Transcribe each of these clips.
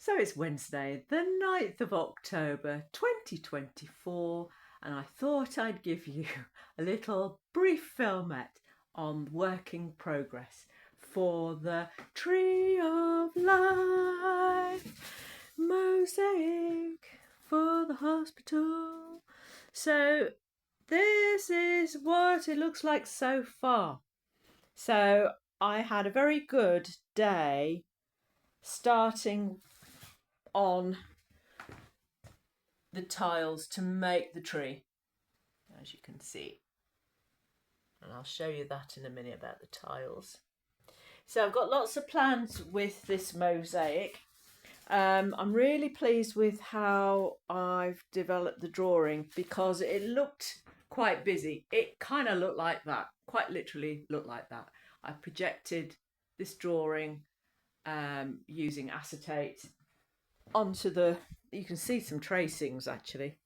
So it's Wednesday, the 9th of October 2024, and I thought I'd give you a little brief filmette on working progress for the Tree of Life Mosaic for the hospital. So this is what it looks like so far. So I had a very good day starting on the tiles to make the tree, as you can see, and I'll show you that in a minute about the tiles. So I've got lots of plans with this mosaic. I'm really pleased with how I've developed the drawing because it looked quite busy. It kind of looked like that, quite literally looked like that. I projected this drawing using acetate onto the, you can see some tracings actually,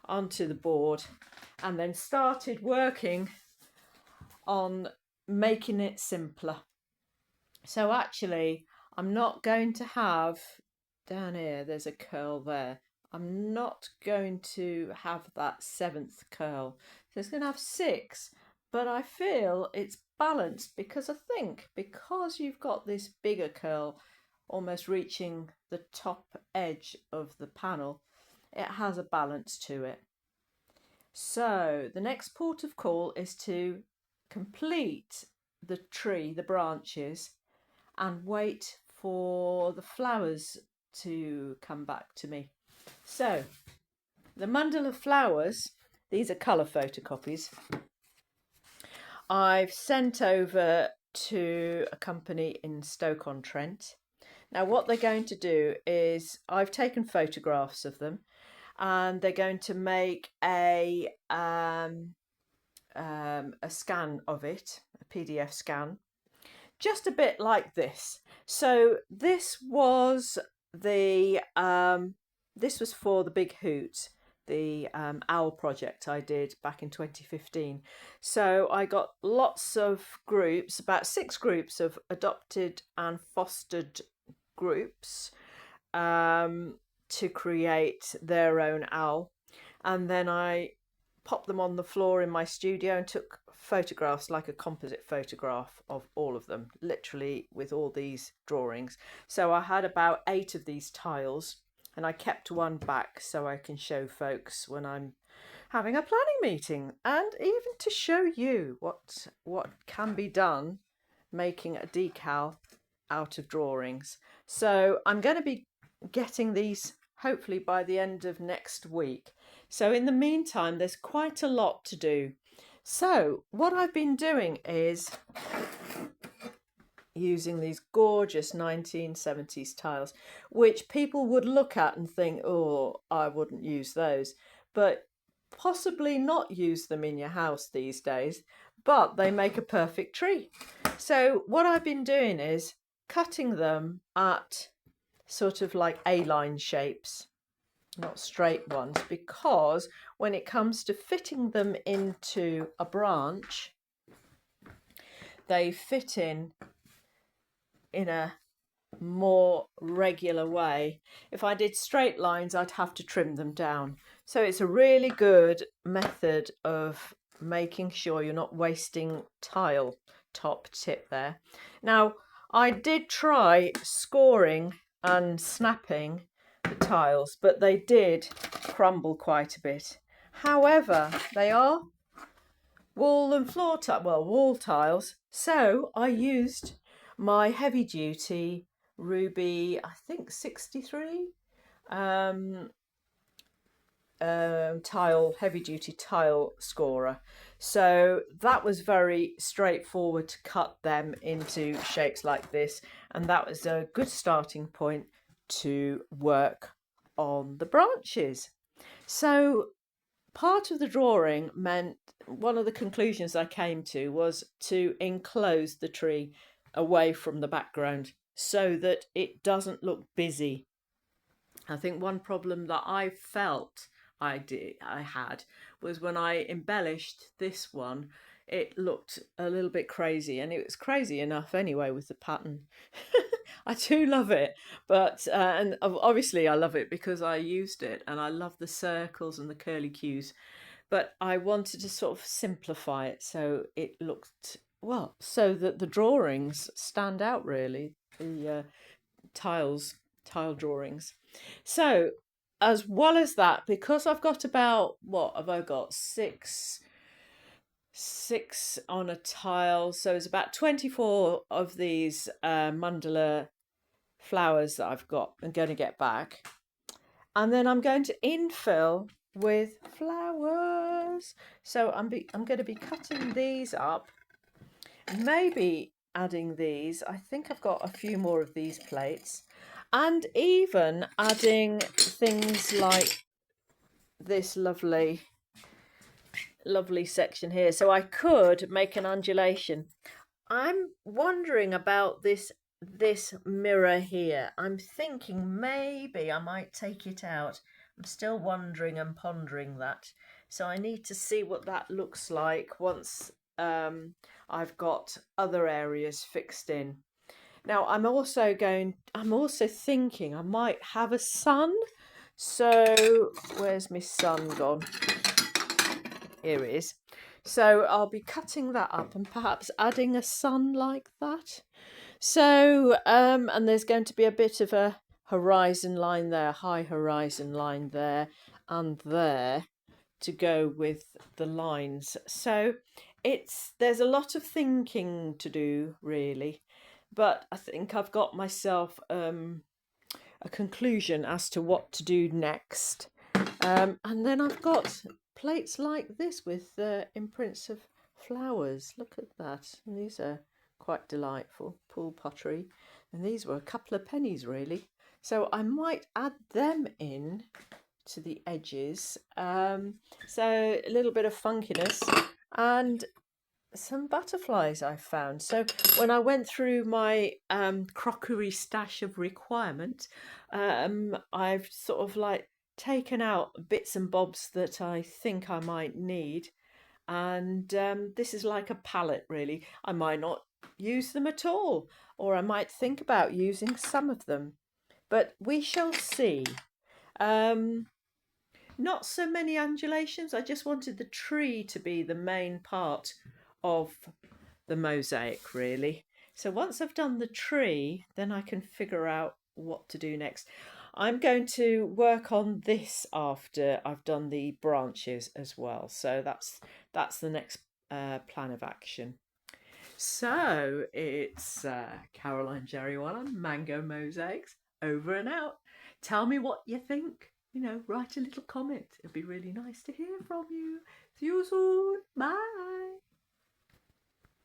onto the board, and then started working on making it simpler. So actually I'm not going to have, down here there's a curl there, I'm not going to have that 7th curl, so it's going to have 6, but I feel it's balanced because I think because you've got this bigger curl almost reaching the top edge of the panel, it has a balance to it. So the next port of call is to complete the tree, the branches, and wait for the flowers to come back to me. So the Mundle of Flowers, these are colour photocopies, I've sent over to a company in Stoke-on-Trent. Now what they're going to do is, I've taken photographs of them, and they're going to make a scan of it, a PDF scan, just a bit like this. So this was the this was for the Big Hoot, the owl project I did back in 2015. So I got lots of groups, about 6 groups of adopted and fostered groups to create their own owl, and then I popped them on the floor in my studio and took photographs, like a composite photograph of all of them, literally with all these drawings. So I had about 8 of these tiles, and I kept one back so I can show folks when I'm having a planning meeting, and even to show you what can be done making a decal out of drawings. So I'm going to be getting these hopefully by the end of next week. So in the meantime, there's quite a lot to do. So what I've been doing is using these gorgeous 1970s tiles, which people would look at and think, oh, I wouldn't use those, but possibly not use them in your house these days, but they make a perfect tree. So what I've been doing is cutting them at sort of like A-line shapes, not straight ones, because when it comes to fitting them into a branch, they fit in a more regular way. If I did straight lines, I'd have to trim them down. So it's a really good method of making sure you're not wasting tile top tip there. Now, I did try scoring and snapping the tiles, but they did crumble quite a bit. However, they are wall and floor tile, well, wall tiles, so I used my heavy duty Rubi, I think 63 tile, heavy duty tile scorer. So that was very straightforward to cut them into shapes like this, and that was a good starting point to work on the branches. So part of the drawing meant, one of the conclusions I came to was to enclose the tree away from the background so that it doesn't look busy. I think one problem that I felt I had was when I embellished this one, it looked a little bit crazy, and it was crazy enough anyway with the pattern. I do love it, but and obviously I love it because I used it, and I love the circles and the curly cues. But I wanted to sort of simplify it so it looked well, so that the drawings stand out really, the tile drawings. So as well as that, because I've got about, what have I got, six on a tile, so it's about 24 of these mandala flowers that I'm going to get back, and then I'm going to infill with flowers. So I'm going to be cutting these up, maybe adding these. I think I've got a few more of these plates, and even adding things like this lovely section here, so I could make an undulation. I'm wondering about this mirror here. I'm thinking maybe I might take it out. I'm still wondering and pondering that, so I need to see what that looks like once I've got other areas fixed in. Now I'm also thinking I might have a sun. So where's my sun gone? Here it is. So I'll be cutting that up and perhaps adding a sun like that. So and there's going to be a bit of a horizon line there, high horizon line there and there, to go with the lines. So there's a lot of thinking to do really, but I think I've got myself a conclusion as to what to do next. And then I've got plates like this with imprints of flowers. Look at that. And these are quite delightful, pool pottery. And these were a couple of pennies really. So I might add them in to the edges. So a little bit of funkiness and some butterflies I found. So when I went through my crockery stash of requirement, I've sort of like taken out bits and bobs that I think I might need, and this is like a palette really. I might not use them at all, or I might think about using some of them, but we shall see. Not so many undulations. I just wanted the tree to be the main part of the mosaic really. So once I've done the tree, then I can figure out what to do next. I'm going to work on this after I've done the branches as well. So that's the next plan of action. So it's Caroline Jerry on Mango Mosaics, over and out. Tell me what you think. Write a little comment. It'd be really nice to hear from you. See you soon. Bye.